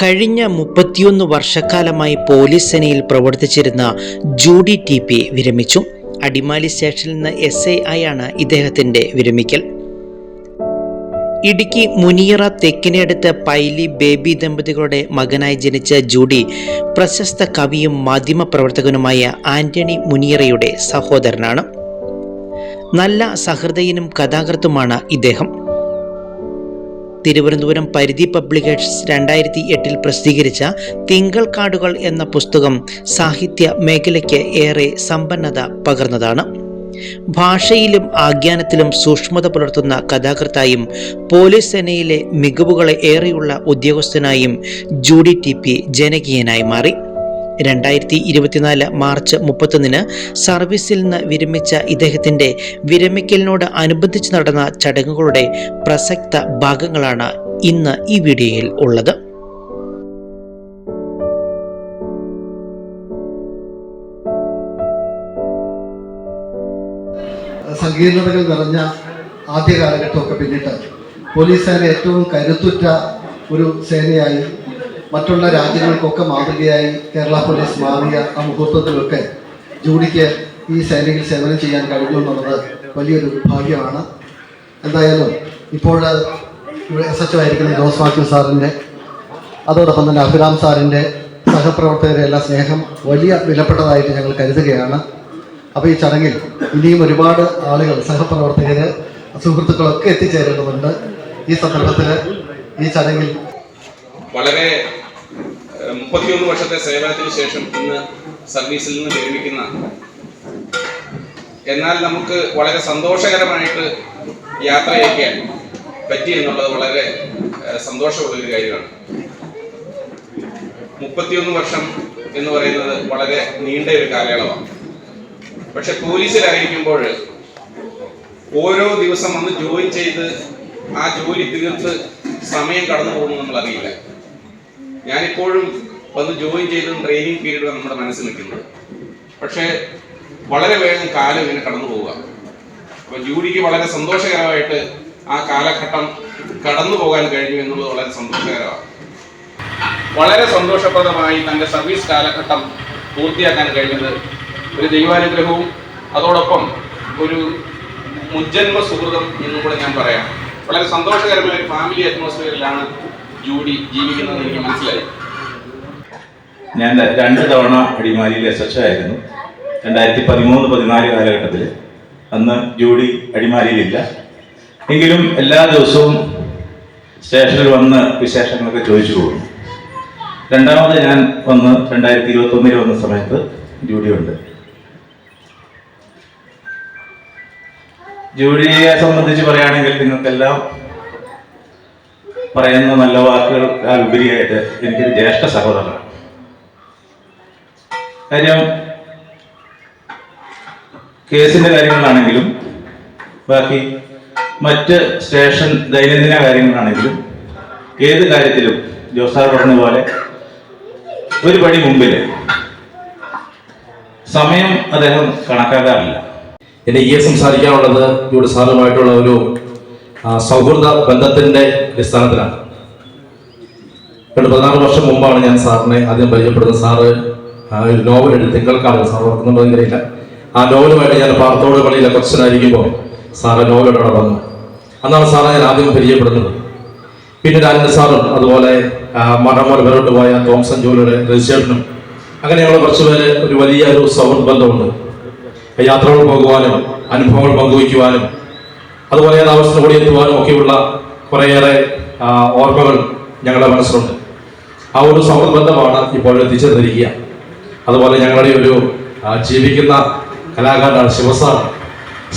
കഴിഞ്ഞ 31 വർഷക്കാലമായി പോലീസ് സേനയിൽ പ്രവർത്തിച്ചിരുന്ന ജൂഡി ടി.പി. വിരമിച്ചു. അടിമാലി സ്റ്റേഷനിൽ നിന്ന് SI ആയാണ് ഇദ്ദേഹത്തിൻ്റെ വിരമിക്കൽ. ഇടുക്കി മുനിയറ തെക്കിനടുത്ത് പൈലി ബേബി ദമ്പതികളുടെ മകനായി ജനിച്ച ജൂഡി പ്രശസ്ത കവിയും മാധ്യമപ്രവർത്തകനുമായ ആന്റണി മുനിയറയുടെ സഹോദരനാണ്. നല്ല സഹൃദയനും കഥാകൃത്തുമാണ് ഇദ്ദേഹം. തിരുവനന്തപുരം പരിധി പബ്ലിക്കേഷൻസ് 2008 പ്രസിദ്ധീകരിച്ച തിങ്കൾ കാടുകൾ എന്ന പുസ്തകം സാഹിത്യ മേഖലയ്ക്ക് ഏറെ സമ്പന്നത പകർന്നതാണ്. ഭാഷയിലും ആഖ്യാനത്തിലും സൂക്ഷ്മത പുലർത്തുന്ന കഥാകൃത്തായും പോലീസ് സേനയിലെ മികവുകളെ ഏറെയുള്ള ഉദ്യോഗസ്ഥനായും ജൂഡി ടി.പി. ജനകീയനായി മാറി. 2024 മാർച്ച് 31 സർവീസിൽ നിന്ന് വിരമിച്ച ഇദ്ദേഹത്തിൻ്റെ വിരമിക്കലിനോട് അനുബന്ധിച്ച് നടന്ന ചടങ്ങുകളുടെ പ്രസക്ത ഭാഗങ്ങളാണ് ഇന്ന് ഈ വീഡിയോയിൽ ഉള്ളത്. സങ്കീർണതകൾ നിറഞ്ഞ ആദ്യ കാലഘട്ടമൊക്കെ പിന്നിട്ട് പോലീസ് സേന ഏറ്റവും കരുത്തുറ്റ ഒരു സേനയായി മറ്റുള്ള രാജ്യങ്ങൾക്കൊക്കെ മാതൃകയായി കേരള പോലീസ് മാറിയ ആ മുഹൂർത്തത്തിലൊക്കെ ജൂഡിക്ക് ഈ സേനയിൽ സേവനം ചെയ്യാൻ കഴിഞ്ഞു എന്നുള്ളത് വലിയൊരു ഭാഗ്യമാണ്. എന്തായാലും ഇപ്പോൾ SHO ആയിരിക്കുന്ന ജോസ് മാത്യു സാറിൻ്റെ അതോടൊപ്പം തന്നെ അഭിരാം സാറിൻ്റെ സഹപ്രവർത്തകരെ എല്ലാ സ്നേഹം വലിയ വിലപ്പെട്ടതായിട്ട് ഞങ്ങൾ കരുതുകയാണ്. അപ്പോൾ ഈ ചടങ്ങിൽ ഇനിയും ഒരുപാട് ആളുകൾ സഹപ്രവർത്തകർ സുഹൃത്തുക്കളൊക്കെ എത്തിച്ചേരേണ്ടതുണ്ട്. ഈ സന്ദർഭത്തിൽ ഈ ചടങ്ങിൽ വളരെ 31 വർഷത്തെ സേവനത്തിന് ശേഷം ഇന്ന് സർവീസിൽ നിന്ന് വിരമിക്കുന്ന, എന്നാൽ നമുക്ക് വളരെ സന്തോഷകരമായിട്ട് യാത്ര അയക്കാൻ പറ്റി എന്നുള്ളത് വളരെ സന്തോഷമുള്ളൊരു കാര്യമാണ്. 31 വർഷം എന്ന് പറയുന്നത് വളരെ നീണ്ട ഒരു കാലയളവാണ്. പക്ഷെ പോലീസിലായിരിക്കുമ്പോൾ ഓരോ ദിവസം വന്ന് ജോയിൻ ചെയ്ത് ആ ജോലി തീർത്ത് സമയം കടന്നു പോകുന്നത് നമ്മൾ അറിയില്ല. ഞാനിപ്പോഴും വന്ന് ജോയിൻ ചെയ്തതും ട്രെയിനിങ് പീരീഡ് നമ്മുടെ മനസ്സിൽ നിൽക്കുന്നത്. പക്ഷേ വളരെ വേഗം കാലം ഇങ്ങനെ കടന്നു പോവുക. അപ്പം ജൂഡിക്ക് വളരെ സന്തോഷകരമായിട്ട് ആ കാലഘട്ടം കടന്നു പോകാൻ കഴിഞ്ഞു എന്നുള്ളത് വളരെ സന്തോഷകരമാണ്. വളരെ സന്തോഷപ്രദമായി തൻ്റെ സർവീസ് കാലഘട്ടം പൂർത്തിയാക്കാൻ കഴിഞ്ഞത് ഒരു ദൈവാനുഗ്രഹവും അതോടൊപ്പം ഒരു മുജ്ജന്മ സുഹൃതം എന്നും കൂടെ ഞാൻ പറയാം. വളരെ സന്തോഷകരമായ ഒരു ഫാമിലി അറ്റ്മോസ്ഫിയറിലാണ് ജൂഡി ജീവിക്കുന്നത് എനിക്ക് മനസ്സിലായി. ഞാൻ 2 തവണ അടിമാലിയിൽ SHO ആയിരുന്നു. 2013-14 കാലഘട്ടത്തിൽ. അന്ന് ജൂഡി അടിമാലിയിലില്ല. എങ്കിലും എല്ലാ ദിവസവും സ്റ്റേഷനിൽ വന്ന് വിശേഷങ്ങളൊക്കെ ചോദിച്ചു പോകും. രണ്ടാമത് ഞാൻ വന്ന് 2021 വന്ന സമയത്ത് ജൂഡി ഉണ്ട്. ജൂഡിയെ സംബന്ധിച്ച് പറയുകയാണെങ്കിൽ നിങ്ങൾക്കെല്ലാം പറയുന്ന നല്ല വാക്കുകൾ ഉപരിയായിട്ട് എനിക്കൊരു ജ്യേഷ്ഠ സഹോദരനാണ്. കാര്യം കേസിന്റെ കാര്യങ്ങളാണെങ്കിലും ബാക്കി മറ്റ് സ്റ്റേഷൻ ദൈനംദിന കാര്യങ്ങളാണെങ്കിലും ഏത് കാര്യത്തിലും ജോസാർ പറഞ്ഞ പോലെ ഒരു പടി മുമ്പിൽ സമയം അദ്ദേഹം കണക്കാക്കാറില്ല. എനിക്ക് സംസാരിക്കാനുള്ളത് ജൂഡി സാറുമായിട്ടുള്ള ഒരു സൗഹൃദ ബന്ധത്തിന്റെ അടിസ്ഥാനത്തിലാണ്. 16 വർഷം മുമ്പാണ് ഞാൻ സാറിനെ ആദ്യം പരിചയപ്പെടുന്നത്. സാറ് ഒരു നോവൽ എഴുതി തിങ്കൾ കാടുകൾ, സാർ ഓർക്കുന്നുണ്ടോ എനിക്കറിയില്ല. ആ നോവലുമായിട്ട് ഞാൻ പാർത്തോട് പള്ളിയിലെ കൊച്ചനായിരിക്കുമ്പോൾ സാറ് നോവലോടെ വന്നു. അന്നാണ് സാറെ ഞാൻ ആദ്യം പരിചയപ്പെടുന്നത്. പിന്നീട് അനിൽ സാറും അതുപോലെ മടമോൽ വരോട്ട് പോയ തോംസൺ ജോലിയുടെ രജിസ്റ്റേഷനും അങ്ങനെ ഞങ്ങൾ കുറച്ചുപേര് ഒരു വലിയ ഒരു സൗഹൃദ ബന്ധമുണ്ട്. യാത്രകൾ പോകുവാനും അനുഭവങ്ങൾ പങ്കുവയ്ക്കുവാനും അതുപോലെ ആവശ്യത്തിന് ഓടിയെത്തുവാനും ഒക്കെയുള്ള കുറേയേറെ ഓർമ്മകൾ ഞങ്ങളുടെ മനസ്സിലുണ്ട്. ആ ഒരു സൗഹൃദ ബന്ധമാണ് ഇപ്പോൾ എത്തിച്ചേർന്നിരിക്കുക. അതുപോലെ ഞങ്ങളുടെ ഒരു ജീവിക്കുന്ന കലാകാരനാണ്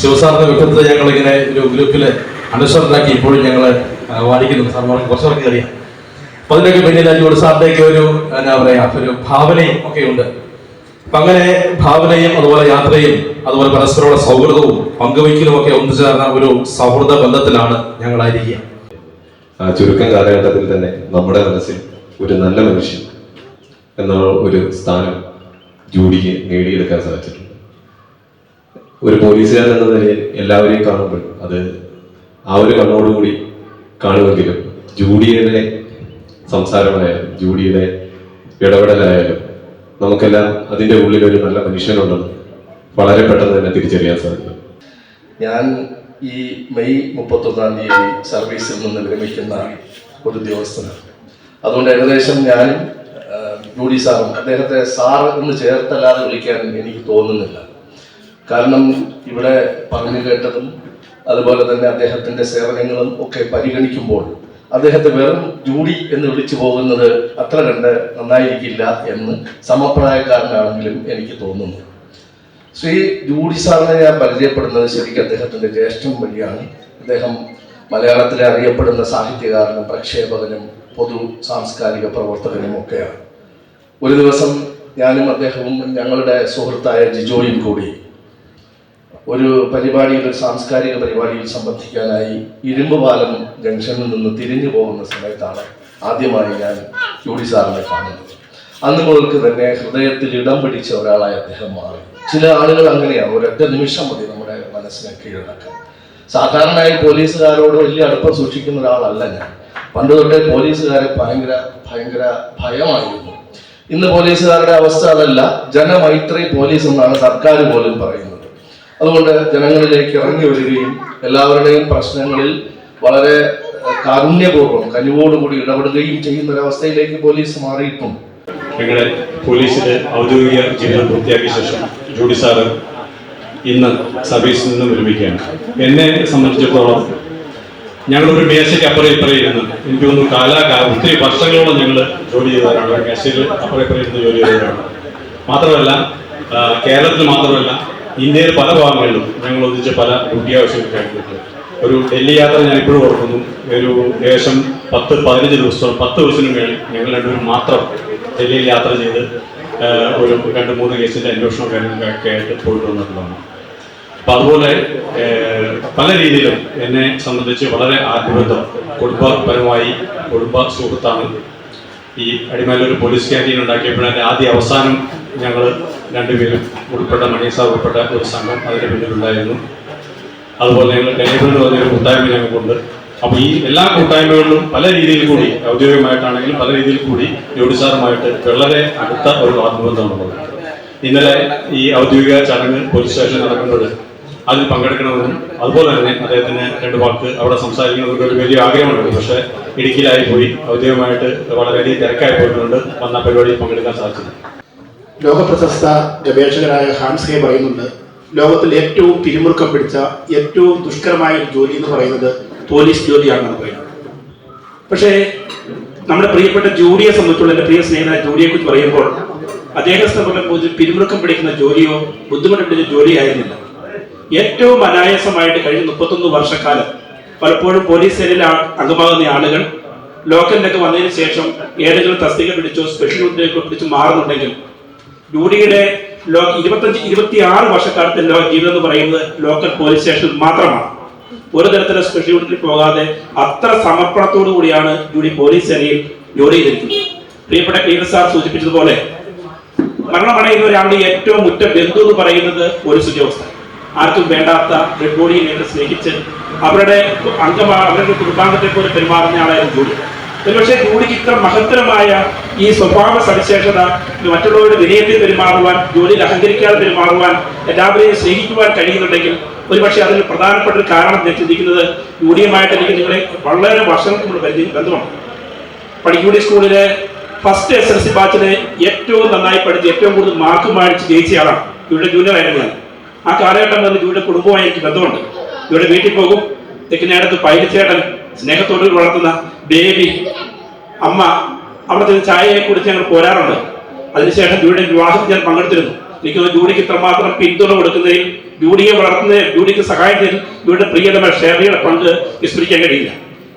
ശിവസാറിന്റെ വ്യക്തിത്വത്തെ ഞങ്ങളിങ്ങനെ ഒരു ഗ്രൂപ്പിൽ അനുസരണമാക്കി ഇപ്പോഴും ഞങ്ങൾ വായിക്കുന്നു. സാർ കുറച്ചവർക്ക് അറിയാം. അപ്പൊ അതിനൊക്കെ പിന്നിൽ ജൂഡി സാറിൻ്റെയൊക്കെ ഒരു എന്താ പറയാ ഒരു ഭാവനയും ഒക്കെ ഉണ്ട്. അപ്പൊ അങ്ങനെ ഭാവനയും അതുപോലെ യാത്രയും അതുപോലെ പരസ്പരമുള്ള സൗഹൃദവും പങ്കുവയ്ക്കലും ഒക്കെ ഒന്നുചേർന്ന ഒരു സൗഹൃദ ബന്ധത്തിലാണ് ഞങ്ങളായിരിക്കുക. ചുരുക്കം കാലഘട്ടത്തിൽ തന്നെ നമ്മുടെ മനസ്സിൽ ഒരു നല്ല മനുഷ്യൻ എന്ന ഒരു സ്ഥാനം ജൂഡിക്ക് നേടിയെടുക്കാൻ സാധിച്ചിട്ടുണ്ട്. ഒരു പോലീസുകാരൻ എന്ന നിലയിൽ എല്ലാവരെയും കാണുമ്പോൾ അത് ആ ഒരു കണ്ണോടുകൂടി കാണുമെങ്കിലും ജൂഡിയുടെ സംസാരമായാലും ജൂഡിയുടെ ഇടപെടലായാലും നമുക്കെല്ലാം അതിൻ്റെ ഉള്ളിൽ ഒരു നല്ല മനുഷ്യനുണ്ടെന്ന് വളരെ പെട്ടെന്ന് തന്നെ തിരിച്ചറിയാൻ സാധിക്കും. ഞാൻ ഈ മെയ് 31-ാം തീയതി സർവീസിൽ നിന്ന് വിരമിക്കുന്ന ഒരു ഉദ്യോഗസ്ഥനാണ്. അതുകൊണ്ട് ഏകദേശം ഞാനും ജൂഡി സാറും അദ്ദേഹത്തെ സാർ എന്ന് ചേർത്തല്ലാതെ വിളിക്കാൻ എനിക്ക് തോന്നുന്നില്ല. കാരണം ഇവിടെ പറഞ്ഞു കേട്ടതും അതുപോലെ തന്നെ അദ്ദേഹത്തിൻ്റെ സേവനങ്ങളും ഒക്കെ പരിഗണിക്കുമ്പോൾ അദ്ദേഹത്തെ വെറും ജൂഡി എന്ന് വിളിച്ചു പോകുന്നത് അത്ര കണ്ട് നന്നായിരിക്കില്ല എന്ന് സമപ്രായക്കാരനാണെങ്കിലും എനിക്ക് തോന്നുന്നു. ശ്രീ ജൂഡി സാറിനെ ഞാൻ പരിചയപ്പെടുന്നത് ശരിക്കും അദ്ദേഹത്തിൻ്റെ ജ്യേഷ്ഠൻ വഴിയാണ്. അദ്ദേഹം മലയാളത്തിലെ അറിയപ്പെടുന്ന സാഹിത്യകാരനും പ്രക്ഷേപകനും പൊതു സാംസ്കാരിക പ്രവർത്തകനും ഒക്കെയാണ്. ഒരു ദിവസം ഞാനും അദ്ദേഹവും ഞങ്ങളുടെ സുഹൃത്തായ ജിജോയും കൂടി ഒരു പരിപാടിയിൽ, ഒരു സാംസ്കാരിക പരിപാടിയിൽ സംബന്ധിക്കാനായി ഇരുമ്പുപാലം ജംഗ്ഷനിൽ നിന്ന് തിരിഞ്ഞു പോകുന്ന സമയത്താണ് ആദ്യമായി ഞാൻ ജൂഡി സാറിനെ കാണുന്നത്. അന്ന് മുതൽക്ക് തന്നെ ഹൃദയത്തിൽ ഇടം പിടിച്ച ഒരാളായി അദ്ദേഹം മാറി. ചില ആളുകൾ അങ്ങനെയാണ്, ഒരൊറ്റ നിമിഷം മതി നമ്മുടെ മനസ്സിനെ കീഴടക്കാൻ. സാധാരണയായി പോലീസുകാരോട് വലിയ അടുപ്പം സൂക്ഷിക്കുന്ന ഒരാളല്ല ഞാൻ. പണ്ട് തൊട്ടേ പോലീസുകാരെ ഭയങ്കര ഭയമായിരുന്നു. ഇന്ന് പോലീസുകാരുടെ അവസ്ഥ അതല്ല. ജനമൈത്രി പോലീസ് എന്നാണ് സർക്കാർ പോലും പറയുന്നത്. അതുകൊണ്ട് ജനങ്ങളിലേക്ക് ഇറങ്ങി വരികയും എല്ലാവരുടെയും പ്രശ്നങ്ങളിൽ വളരെ കാരുണ്യപൂർവ്വം കനിവോടുകൂടി ഇടപെടുകയും ചെയ്യുന്ന ഒരവസ്ഥയിലേക്ക് പോലീസ് മാറിയിട്ടുണ്ട്. ഞങ്ങളുടെ പോലീസിലെ ഔദ്യോഗിക ജീവിതം പൂർത്തിയാക്കിയ ശേഷം ജൂഡി സാറ് ഇന്ന് സർവീസിൽ നിന്നും വിരമിക്കുകയാണ്. എന്നെ സംബന്ധിച്ചിടത്തോളം ഞങ്ങളൊരു മേശയ്ക്ക് അപ്പുറം ഇപ്പുറം ഇരുന്ന് എനിക്ക് തോന്നുന്നു ഒത്തിരി വർഷങ്ങളോളം ഞങ്ങൾ ജോലി ചെയ്തവരാണ്. മേശയിൽ അപ്പുറം ഇപ്പുറം ഇരുന്ന് ജോലി ചെയ്തവരാണ്. മാത്രമല്ല കേരളത്തിൽ മാത്രമല്ല ഇന്ത്യയിൽ പല ഭാഗങ്ങളിലും ഞങ്ങൾ ഒന്നിച്ച് പല ഡ്യൂട്ടി ആവശ്യങ്ങൾക്കായിട്ട് ഒരു ഡൽഹി യാത്ര ഞാൻ ഇപ്പോഴും ഓർക്കുന്നു. ഒരു ഏകദേശം 10-15 ദിവസത്തിനു മേളിൽ ഞങ്ങൾ രണ്ടുപേരും മാത്രം ഡൽഹിയിൽ യാത്ര ചെയ്ത് ഒരു 2-3 കേസിൻ്റെ അന്വേഷണവും കാര്യങ്ങളൊക്കെ ആയിട്ട് പോയിട്ട് വന്നിട്ടുള്ളതാണ്. അപ്പം അതുപോലെ പല രീതിയിലും എന്നെ സംബന്ധിച്ച് വളരെ ആത്മബന്ധം, കുടുംബപരമായി കുടുംബ സുഹൃത്താണ്. ഈ അടിമാലിയൊരു പോലീസ് ക്യാൻറ്റീൻ ഉണ്ടാക്കിയപ്പോഴതിൻ്റെ ആദ്യ അവസാനം ഞങ്ങൾ രണ്ടുപേരും ഉൾപ്പെട്ട മണീസാർ ഉൾപ്പെട്ട ഒരു സംഘം അതിൻ്റെ പിന്നിലുണ്ടായിരുന്നു. അതുപോലെ ഞങ്ങൾ ഡെലിവറി പറഞ്ഞൊരു കൂട്ടായ്മ ഞങ്ങൾക്കുണ്ട്. അപ്പോൾ ഈ എല്ലാ കൂട്ടായ്മകളിലും പല രീതിയിൽ കൂടി ഔദ്യോഗികമായിട്ടാണെങ്കിലും പല രീതിയിൽ കൂടി ജൂഡി സാറുമായിട്ട് വളരെ അടുത്ത ഒരു ആത്മബന്ധമാണുള്ളത്. ഇന്നലെ ഈ ഔദ്യോഗിക ചടങ്ങ് പോലീസ് സ്റ്റേഷനിൽ നടക്കുന്നത് അതിൽ പങ്കെടുക്കണമെന്നും അതുപോലെ തന്നെ അദ്ദേഹത്തിന് 2 വാക്ക് അവിടെ സംസാരിക്കണമെന്നൊക്കെ ഒരു വലിയ ആഗ്രഹമുണ്ട്. പക്ഷേ ഇടുക്കിയിലായി പോയി ഔദ്യോഗികമായിട്ട് വളരെയധികം തിരക്കായി പോയിട്ടുണ്ട്. വന്ന പരിപാടിയിൽ പങ്കെടുക്കാൻ സാധിച്ചില്ല. ലോകപ്രശസ്ത ഗവേഷകരായ ഹാൻസ് ഹേ പറയുന്നുണ്ട്, ലോകത്തിൽ ഏറ്റവും പിരിമുറുക്കം പിടിച്ച ഏറ്റവും ദുഷ്കരമായ ഒരു ജോലി എന്ന് പറയുന്നത് പോലീസ് ജോലിയാണെന്ന് പറയുന്നത്. പക്ഷേ നമ്മുടെ പ്രിയപ്പെട്ട ജൂഡിയെ സംബന്ധിച്ചുള്ള എൻ്റെ പ്രിയ സ്നേഹിതനായ ജൂഡിയെക്കുറിച്ച് പറയുമ്പോൾ അദ്ദേഹത്തെ സംബന്ധിച്ച് പിരിമുറുക്കം പിടിക്കുന്ന ജോലിയോ ബുദ്ധിമുട്ട് പിടിച്ച ജോലിയായിരുന്നില്ല. ഏറ്റവും അനായാസമായിട്ട് കഴിഞ്ഞ 31 വർഷക്കാലം പലപ്പോഴും പോലീസ് സേനയിൽ അംഗമാകുന്ന ആളുകൾ ലോക്കലിലൊക്കെ വന്നതിന് ശേഷം ഏതെങ്കിലും തസ്തിക പിടിച്ചോ സ്പെഷ്യൽ യൂണിറ്റിലേക്ക് പിടിച്ച് മാറുന്നുണ്ടെങ്കിൽ ജൂഡിയുടെ 25-26 വർഷക്കാലത്തെ ജീവിതം എന്ന് പറയുന്നത് ലോക്കൽ പോലീസ് സ്റ്റേഷനിൽ മാത്രമാണ്. ഒരു തരത്തിലെ സ്പെഷ്യൽ യൂണിറ്റിൽ പോകാതെ അത്ര സമർപ്പണത്തോടു കൂടിയാണ് ജൂഡി പോലീസ് സേനയിൽ ജോലി ചെയ്തിരിക്കുന്നത്. പ്രിയപ്പെട്ട ക്ലീനർ സാർ സൂചിപ്പിച്ചതുപോലെ മരണമടയുന്ന ഒരാളുടെ ഏറ്റവും ഉറ്റ ബന്ധു എന്ന് പറയുന്നത് പോലീസ് ഉദ്യോഗസ്ഥർ. ആർക്കും വേണ്ടാത്ത ഡെഡ് ബോഡിയെ സ്നേഹിച്ച് അവരുടെ കുടുംബാംഗത്തെ പോലെ പെരുമാറുന്ന ആളായിരുന്നു ജൂഡി. ഒരുപക്ഷെ ജൂഡിക്ക് ഇത്ര മഹത്തരമായ ഈ സ്വഭാവ സവിശേഷത, മറ്റുള്ളവരുടെ വിനയത്തിൽ പെരുമാറുവാൻ, ജോലിയിൽ അഹങ്കരിക്കാതെ പെരുമാറുവാൻ, എല്ലാവരെയും സ്നേഹിക്കുവാൻ കഴിയുന്നുണ്ടെങ്കിൽ ഒരുപക്ഷെ അതിൽ പ്രധാനപ്പെട്ട ഒരു കാരണം ഞാൻ ചിന്തിക്കുന്നത് ജൂഡിയുമായിട്ട് എനിക്ക് നിങ്ങളെ വളരെ വർഷങ്ങൾക്ക് മുമ്പ് ബന്ധമാണ്. പണിക്കൂടി സ്കൂളിലെ ഫസ്റ്റ് SSLC ബാച്ചിലെ ഏറ്റവും നന്നായി പഠിച്ച് ഏറ്റവും കൂടുതൽ മാർക്ക് മേടിച്ച് ജയിച്ചയാളാണ്. ജൂഡിയുടെ ജൂനിയർ ആയിരുന്നു ഞാൻ. ആ കാലഘട്ടം വന്ന് ജൂഡിയുടെ കുടുംബമായി എനിക്ക് ബന്ധമുണ്ട്. ജൂഡിയുടെ വീട്ടിൽ പോകും. തെക്കിനേടത്ത് പൈലിച്ചേട്ടൻ സ്നേഹത്തോട് വളർത്തുന്ന ബേബി അമ്മ അവിടുത്തെ ചായയെ കുറിച്ച് ഞങ്ങൾ പോരാറുണ്ട്. അതിനുശേഷം ജൂഡിയുടെ വിവാഹത്തിൽ ഞാൻ പങ്കെടുത്തിരുന്നു. എനിക്ക് ജൂഡിക്ക് ഇത്രമാത്രം പിന്തുണ കൊടുക്കുന്നതിൽ, ജൂഡിയെ വളർത്തുന്നതിൽ, ജൂഡിക്ക് സഹായം ചെയ്ത് ജൂഡിയുടെ പ്രിയതമ ഷെറിയുടെ പങ്ക് വിസ്മരിക്കാൻ കഴിയില്ല.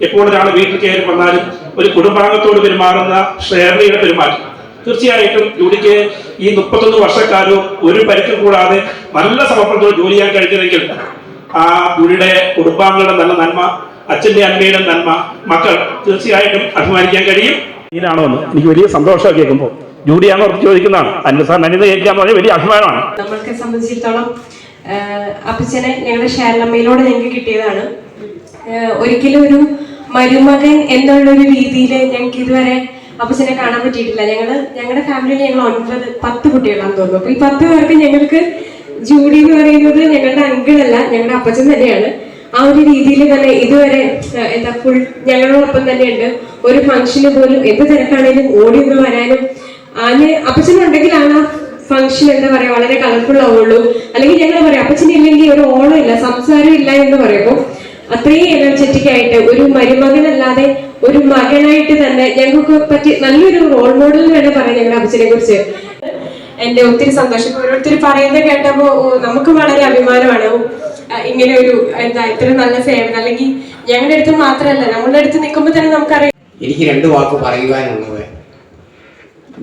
എപ്പോൾ ഒരാൾ വീട്ടിൽ കയറി വന്നാലും ഒരു കുടുംബാംഗത്തോട് പെരുമാറുന്ന ഷെറിയുടെ പെരുമാറ്റം തീർച്ചയായിട്ടും ജൂഡിക്ക് ഈ 31 വർഷക്കാലവും ഒരു പരിക്കും കൂടാതെ നല്ല സമർപ്പണത്തോട് ജോലി ചെയ്യാൻ കഴിഞ്ഞതെങ്കിൽ ആ ജൂഡിയുടെ കുടുംബാംഗങ്ങളുടെ നല്ല നന്മ, അച്ഛൻ്റെ അമ്മയുടെ നന്മ മക്കൾ തീർച്ചയായിട്ടും അഭിമാനിക്കാൻ കഴിയും. ഇതിലാണോ എന്ന് എനിക്ക് വലിയ സന്തോഷമൊക്കെ കേൾക്കുമ്പോൾ ജൂഡിയാണോ ചോദിക്കുന്നതാണ്. അനിത കേൾക്കാന്ന് പറഞ്ഞാൽ വലിയ അഭിമാനമാണ്. നമ്മൾക്ക് സംബന്ധിച്ചിടത്തോളം അപ്പച്ചനെ ഞങ്ങളുടെ ഷാരലമ്മയിലൂടെ ഞങ്ങൾക്ക് കിട്ടിയതാണ്. ഒരിക്കലും ഒരു മരുമകൻ എന്നുള്ളൊരു രീതിയിൽ ഞങ്ങൾക്ക് ഇതുവരെ അപ്പച്ചനെ കാണാൻ പറ്റിയിട്ടില്ല. ഞങ്ങളുടെ ഫാമിലിയിൽ ഞങ്ങൾ 10 കുട്ടികളാണെന്ന് തോന്നുന്നു. അപ്പൊ ഈ 10 പേർക്ക് ഞങ്ങൾക്ക് ജൂഡി എന്ന് പറയുന്നത് ഞങ്ങളുടെ അങ്കിളല്ല, ഞങ്ങളുടെ അപ്പച്ചൻ തന്നെയാണ്. ആ ഒരു രീതിയിൽ തന്നെ ഇതുവരെ ഫുൾ ഞങ്ങളോടൊപ്പം തന്നെയുണ്ട്. ഒരു ഫംഗ്ഷന് പോലും എന്ത് തിരക്കാണേലും ഓടി ഒന്ന് വരാനും അപ്പച്ചനുണ്ടെങ്കിലാണ് ഫംഗ്ഷൻ വളരെ കളർഫുൾ ആവുള്ളൂ. അല്ലെങ്കിൽ ഞങ്ങൾ പറയാം അപ്പച്ചനില്ലെങ്കിൽ ഒരു ഓണം ഇല്ല, സംസാരം ഇല്ല എന്ന് പറയുമ്പോൾ അത്രയും എനർജറ്റിക് ആയിട്ട് ഒരു മരുമകനല്ലാതെ ഒരു മകനായിട്ട് തന്നെ ഞങ്ങൾക്ക് പറ്റി നല്ലൊരു റോൾ മോഡൽ വേണം പറയാം ഞങ്ങളുടെ അപ്പച്ചനെ കുറിച്ച്. എന്റെ ഒത്തിരി സന്തോഷം. ഓരോരുത്തർ പറയുന്നത് കേട്ടപ്പോ നമുക്ക് വളരെ അഭിമാനമാണ്. ഇങ്ങനെ ഒരു ഇത്ര നല്ല സേവനം, അല്ലെങ്കിൽ ഞങ്ങളുടെ അടുത്ത് മാത്രമല്ല നമ്മളുടെ അടുത്ത് നിൽക്കുമ്പോൾ തന്നെ നമുക്കറിയാം. എനിക്ക് 2 വാക്ക് പറയുവാനുള്ളത്,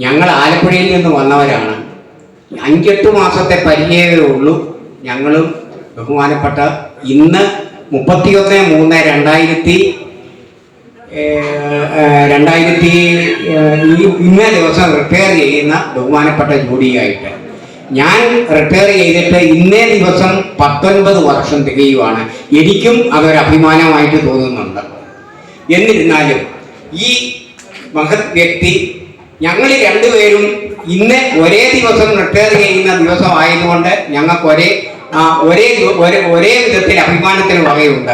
ഞങ്ങൾ ആലപ്പുഴയിൽ നിന്ന് വന്നവരാണ്. 5-8 മാസത്തെ പരിചയമേ ഉള്ളൂ. ഞങ്ങളും ബഹുമാനപ്പെട്ട ഇന്ന് 31/3/2000 ഇന്നേ ദിവസം റിട്ടയർ ചെയ്യുന്ന ബഹുമാനപ്പെട്ട ജൂഡിയായിട്ട് ഞാൻ റിട്ടയർ ചെയ്തിട്ട് ഇന്നേ ദിവസം 19 വർഷം തികയുവാണ്. എനിക്കും അതൊരു അഭിമാനമായിട്ട് തോന്നുന്നുണ്ട്. എന്നിരുന്നാലും ഈ മഹത് വ്യക്തി ഞങ്ങൾ 2 പേരും ഇന്ന് ഒരേ ദിവസം റിട്ടയർ ചെയ്യുന്ന ദിവസമായതുകൊണ്ട് ഞങ്ങൾക്ക് ഒരേ വിധത്തിൽ അഭിമാനത്തിന് വകയുണ്ട്.